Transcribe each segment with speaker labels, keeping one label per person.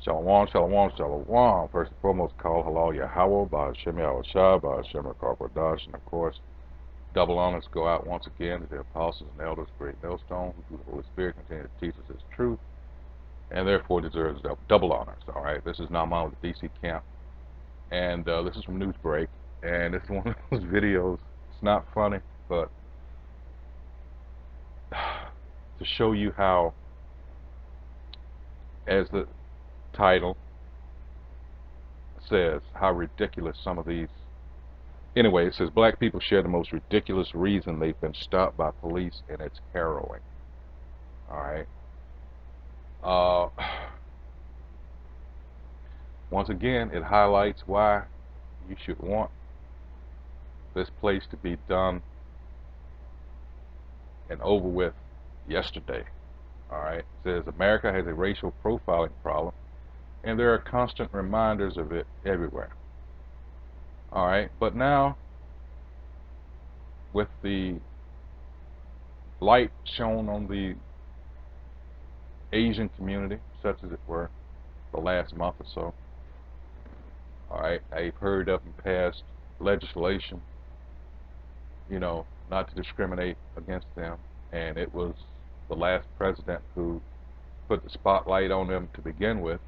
Speaker 1: Shalom, shalom, shalom. First and foremost, call halal Yahweh, Ba'ashem Yahushua, Ba'ashem Akarbodash, and of course, double honors go out once again to the apostles and elders, great millstone, who through the Holy Spirit continue to teach us His truth, and therefore deserves double honors. All right, this is Naaman with the DC camp, and this is from Newsbreak, and this is one of those videos. It's not funny, but to show you how, as the title says, how ridiculous some of these. Anyway, it says black people share the most ridiculous reason they've been stopped by police, and it's harrowing. All right. Once again, it highlights why you should want this place to be done and over with yesterday. All right. It says America has a racial profiling problem, and there are constant reminders of it everywhere. All right. But now, with the light shown on the Asian community, such as it were, the last month or so, all right, I've heard of and passed legislation, not to discriminate against them, and it was the last president who put the spotlight on them to begin with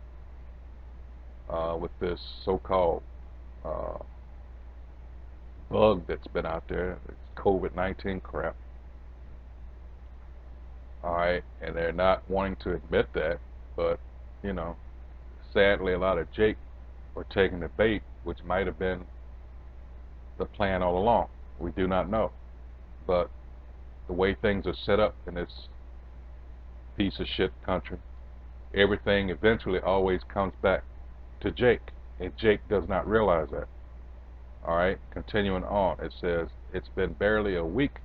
Speaker 1: this so-called bug that's been out there, it's COVID-19 crap. All right, and they're not wanting to admit that, but sadly, a lot of Jake were taking the bait, which might have been the plan all along. We do not know, but the way things are set up in this piece of shit country, everything eventually always comes back to Jake, and Jake does not realize that. All right, continuing on, it says it's been barely a week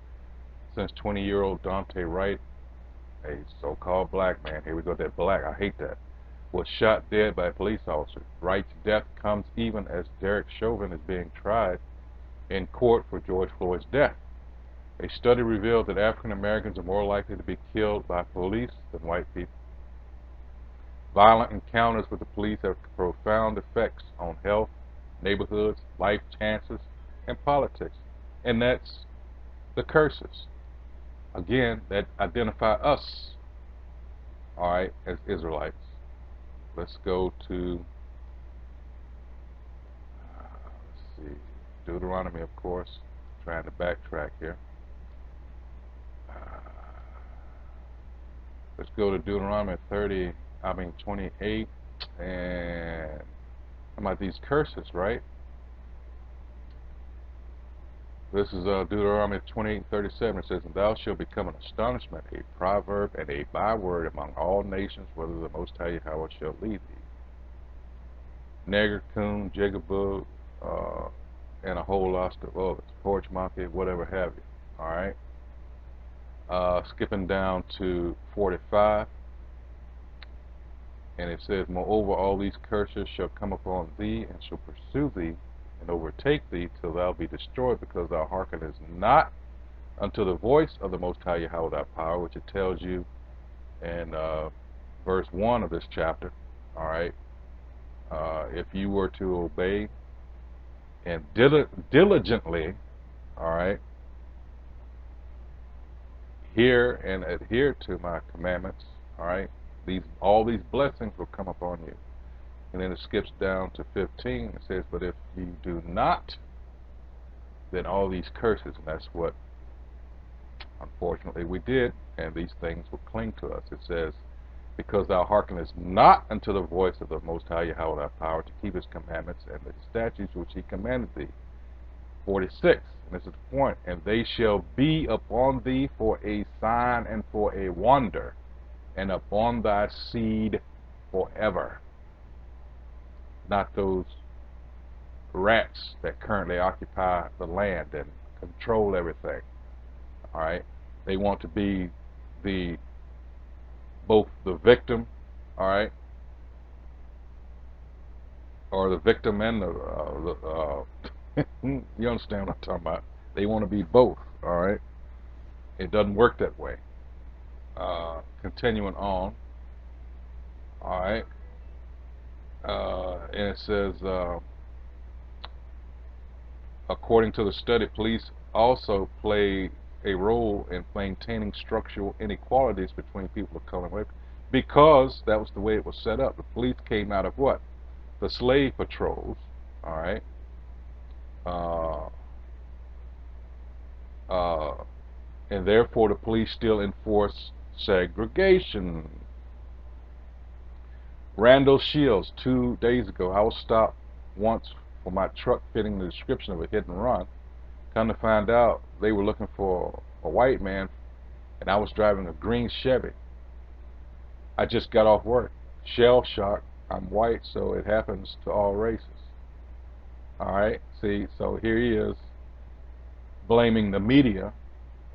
Speaker 1: since 20-year-old Dante Wright, a so-called black man, here we go, that black, I hate that, was shot dead by a police officer. Wright's death comes even as Derek Chauvin is being tried in court for George Floyd's death. A study revealed that African Americans are more likely to be killed by police than white people. Violent encounters with the police have profound effects on health, neighborhoods, life chances, and politics. And that's the curses, again, that identify us, all right, as Israelites. Let's go to, let's see, Deuteronomy, of course. Trying to backtrack here. Let's go to Deuteronomy 28, and how about these curses, right? This is Deuteronomy 28:37. It says, "And thou shalt become an astonishment, a proverb, and a byword among all nations, whether the Most High Yahweh shall lead thee." Nigger, coon, jigaboo, and a whole lot of others. Porch monkey, whatever have you. All right. Skipping down to 45. And it says, "Moreover, all these curses shall come upon thee, and shall pursue thee, and overtake thee, till thou be destroyed, because thou hearkenest not unto the voice of the Most High Yahweh thy power," which it tells you in verse 1 of this chapter. All right. If you were to obey and diligently, all right, hear and adhere to my commandments, all right, all these blessings will come upon you. And then it skips down to 15. It says, "But if you do not, then all these curses," and that's what unfortunately we did, and these things will cling to us. It says, "Because thou hearkenest not unto the voice of the Most High Yahweh thy power, to keep his commandments and the statutes which he commanded thee." 46, and this is the point, "And they shall be upon thee for a sign and for a wonder, and upon thy seed forever." Not those rats that currently occupy the land and control everything. All right, they want to be both the victim, all right, or the victim and you understand what I'm talking about? They want to be both. All right, it doesn't work that way. Continuing on. All right. And it says, according to the study, police also play a role in maintaining structural inequalities between people of color and white, because that was the way it was set up. The police came out of what? The slave patrols, all right? Uh, uh, and therefore the police still enforce segregation. Randall Shields, 2 days ago, I was stopped once for my truck fitting the description of a hit and run. Come to find out, they were looking for a white man, and I was driving a green Chevy. I just got off work. Shell shock. I'm white, so it happens to all races. All right, see, so here he is blaming the media,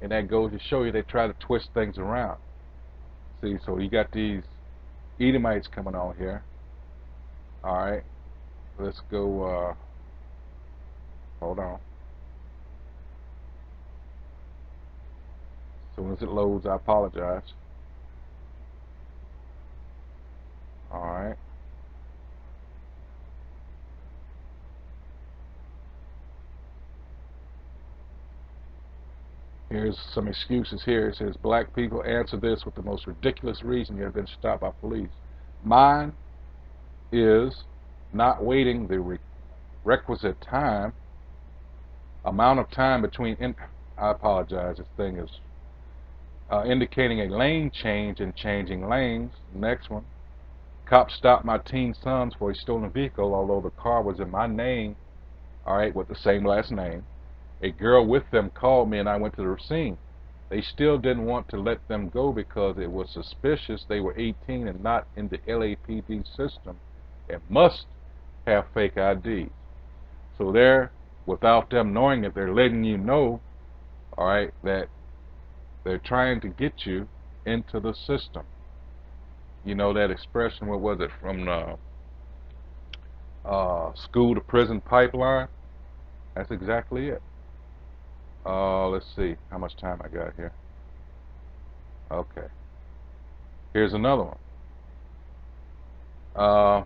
Speaker 1: and that goes to show you they try to twist things around. See, so you got these Edomites coming on here. All right, let's go. Hold on. As soon as it loads, I apologize. All right. Here's some excuses here. It says, black people, answer this with the most ridiculous reason you have been stopped by police. Mine is not waiting the requisite amount of time between, I apologize, this thing is indicating a lane change and changing lanes. Next one. Cops stopped my teen sons for a stolen vehicle, although the car was in my name, all right, with the same last name. A girl with them called me and I went to the scene. They still didn't want to let them go because it was suspicious they were 18 and not in the LAPD system and must have fake IDs. So they're, without them knowing it, they're letting you know, all right, that they're trying to get you into the system. You know that expression, what was it, from the school to prison pipeline? That's exactly it. Let's see how much time I got here. Okay. Here's another one. Uh,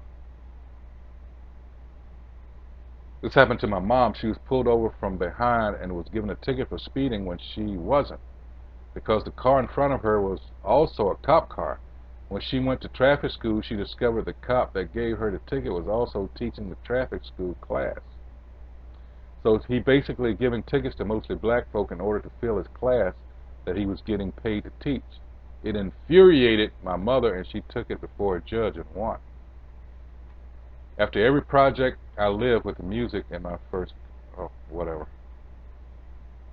Speaker 1: this happened to my mom. She was pulled over from behind and was given a ticket for speeding when she wasn't, because the car in front of her was also a cop car. When she went to traffic school, she discovered the cop that gave her the ticket was also teaching the traffic school class. So he basically giving tickets to mostly black folk in order to fill his class that he was getting paid to teach. It infuriated my mother, and she took it before a judge and won. After every project, I live with the music in my first, oh, whatever.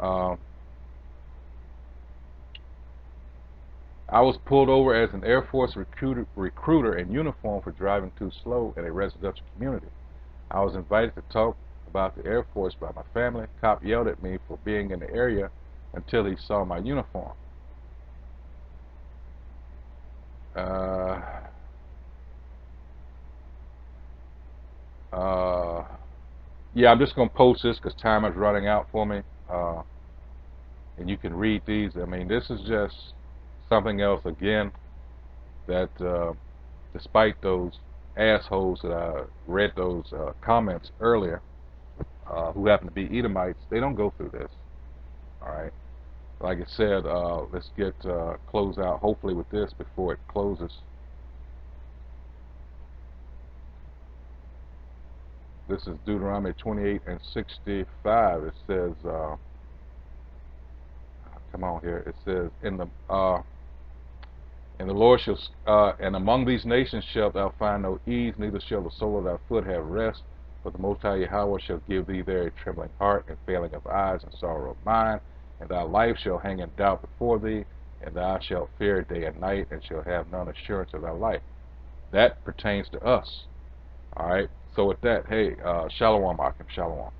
Speaker 1: Um, I was pulled over as an Air Force recruiter in uniform for driving too slow in a residential community. I was invited to talk about the Air Force by my family. Cop yelled at me for being in the area until he saw my uniform. Uh, uh, yeah, I'm just going to post this because time is running out for me. And you can read these. I mean, this is just something else, again, that despite those assholes that I read those comments earlier, who happen to be Edomites, they don't go through this. All right. Like I said, let's get close out hopefully with this before it closes. This is Deuteronomy 28 and 65. It says, come on here. It says, and the Lord shall, and among these nations shalt thou find no ease, neither shall the sole of thy foot have rest. But the Most High Yahweh shall give thee there a trembling heart, and failing of eyes, and sorrow of mind. And thy life shall hang in doubt before thee, and thou shalt fear day and night, and shall have none assurance of thy life. That pertains to us. All right. So with that, hey, Shalom, Akim, Shalom.